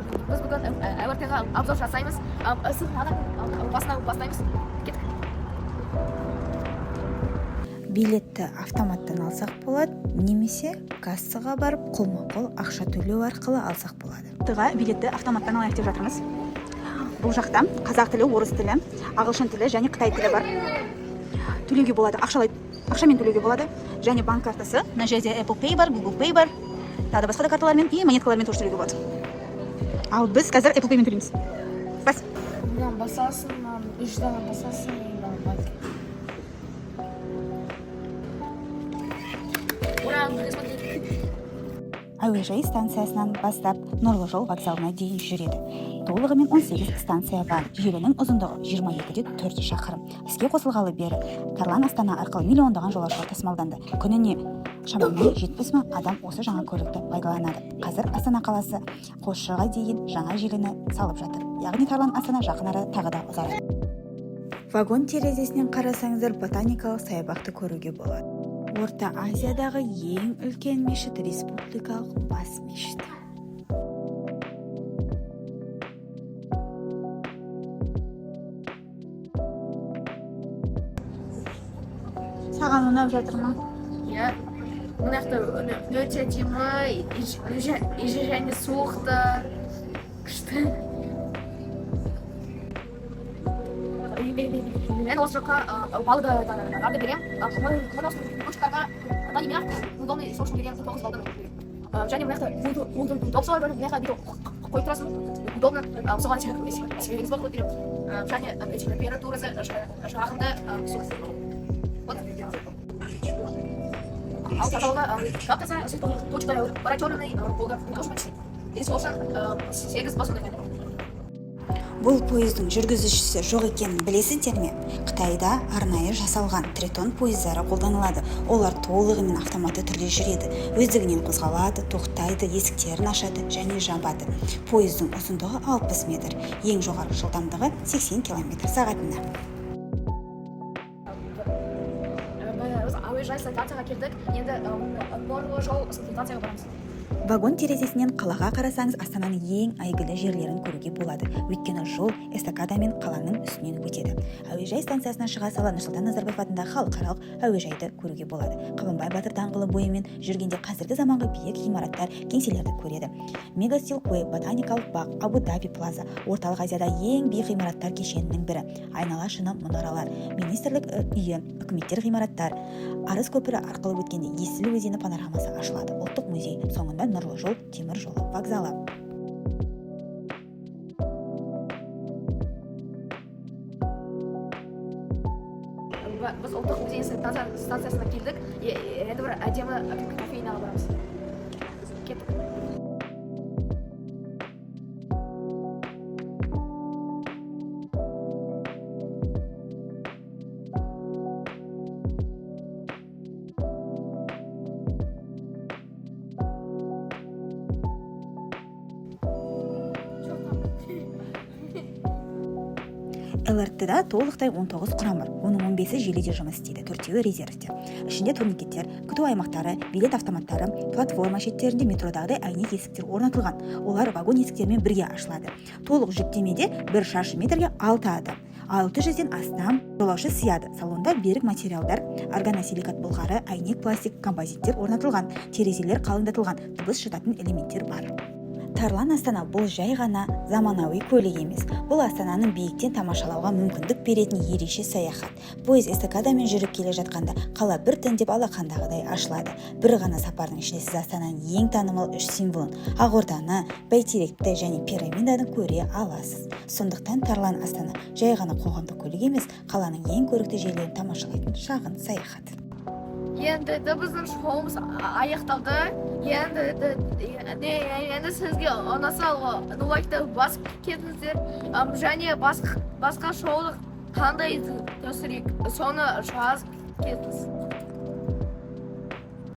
біз бүгін өвіртенға обзор жасаймыз. Басына бастаймыз. Кеттік. Билетті автоматтан алсақ болады, немесе кассаға барып қолма-қол ақша төлеу арқылы алсақ болады. Билетті автоматтан алайық деп жатырмыз. Бұл жақта қазақ тілі, орыс тілі, ағылшын тілі және қытай тілі бар. Төлеуге болады, ақшамен төлеуге болады. Және банк картасы, мына жерде Apple Pay бар, Google Pay бар. Тағы да басқа да карталармен и монеткалармен тоже төлеуге болады. Ал біз қазір Apple Payмен төлейміз. Бас. Мынаны басасың, үш даған басасың, Әуежай станциясынан бастап Нұрлы жол вокзалына дейін жүреді. Толығымен 18 станция бар. Желінің ұзындығы 22-4 шақырым. Іске қосылғалы бері Тарлан Астана арқылы миллиондаған жолаушылар тасымалданды. Күніне шамамен 70 мың адам осы жаңа көлікті пайдаланады. Қазір Астана қаласы Қосшыға дейін жаңа желіні салып жатыр. Яғни Тарлан Астана жақын арада тағы да ұзарады. Вагон терезесінен қарасаңыздар ботаникалық саябақты көруге болады. Орта Азиядағы ең үлкен мешіт республикалық бас мешіті. Саған ұнап жатыр ма? Иә. Мына жақта өте демай, және суықты, күшті. Мен осы жаққа балды арды берем. Мен осы көшкарға неме удобный сол үшін берген 9 балды. Және мына жақта удың допсылар бар, мына жақта қойып тұрасың. Удобно. Соған себебіңіз бар қойып берем. Және температурасы жағында суық. Вот. Ал тазалығы каптаса, точка врачебный болған. Тоже почти. Если болса 8 бас ондай. Бұл пойыздың жүргізушісі жоқ екенін білесіздер ме? Қытайда арнайы жасалған Тритон пойыздары қолданылады. Олар толығымен автоматты түрде жүреді. Өздігінен қозғалады, тоқтайды, есіктерін ашады және жабады. Пойыздың ұзындығы 60 метр, ең жоғары жылдамдығы 80 км сағатына. Әуежай станцияға келдік. Енді Нұрлы жол станцияға барамыз. Вагон терезесінен қалаға қарасаңыз, Астананың ең әйгілі жерлерін көруге болады. Өйткені жол эстакадамен қаланың үстінен өтеді. Әуежай станциясынан шыға сала Нұрсұлтан Назарбаев атындағы халықаралық әуежайды көруге болады. Қабанбай Батыр даңғылы бойымен жүргенде қазіргі заманғы биік ғимараттар, кеңселерді көреді. Мегастил Куэй, ботаникалық бақ, Абу-Даби плаза, орталық Азияда ең биік ғимараттар кешенінің бірі. Айнала шыны мұнаралар, министрлік үйі, үкіметтер ғимараттар. Арыс көпірі арқылы өткенде Есіл өзені панорамасы ашылады. Ұлттық музей, соңында Нұрлы жол, темір жолы вокзалы. Біз ұлттық музей станциясына келдік. Енді бір әдемі кофейнаға барамыз. Кеттік. ЛРТ-да толықтай 19 құрам бар. Оның 15-і желіде жұмыс істейді, 4-еуі резервте. Ішінде турникеттер, күту аймақтары, билет автоматтары, платформа шеттерінде метродағыдай әйнек есіктер орнатылған. Олар вагон есіктерімен бірге ашылады. Толық жүктемеде 1 шаршы метрге 6 адам. 600-ден астам жолаушы сияды. Салонда берік материалдар, органосиликат былғары, әйнек пластик композиттер орнатылған. Терезелер қалыңдатылған, дыбыс шытатын элементтер бар. Тарлан Астана бұл жай ғана заманауи көлік емес. Бұл Астананың биіктен тамашалауға мүмкіндік беретін ерекше саяхат. Пойыз эстакадамен жүріп келе жатқанда қала біртіндеп алақандағыдай ашылады. Бір ғана сапардың ішінде сіз Астананың ең танымал 3 символын, Ақорданы, Бәйтеректі және пирамиданы көре аласыз. Сондықтан Тарлан Астана жай ғана қоғамдық көлік емес, қаланың ең көрікті жерлерін тамашалайтын шағын саяхат. Енді біздің шоуымыз аяқталды. Енді сізге ұнаса лайкты басып кетіңіздер. Және басқа шоуды қандай түсірейік, соны жазып кетіңіз.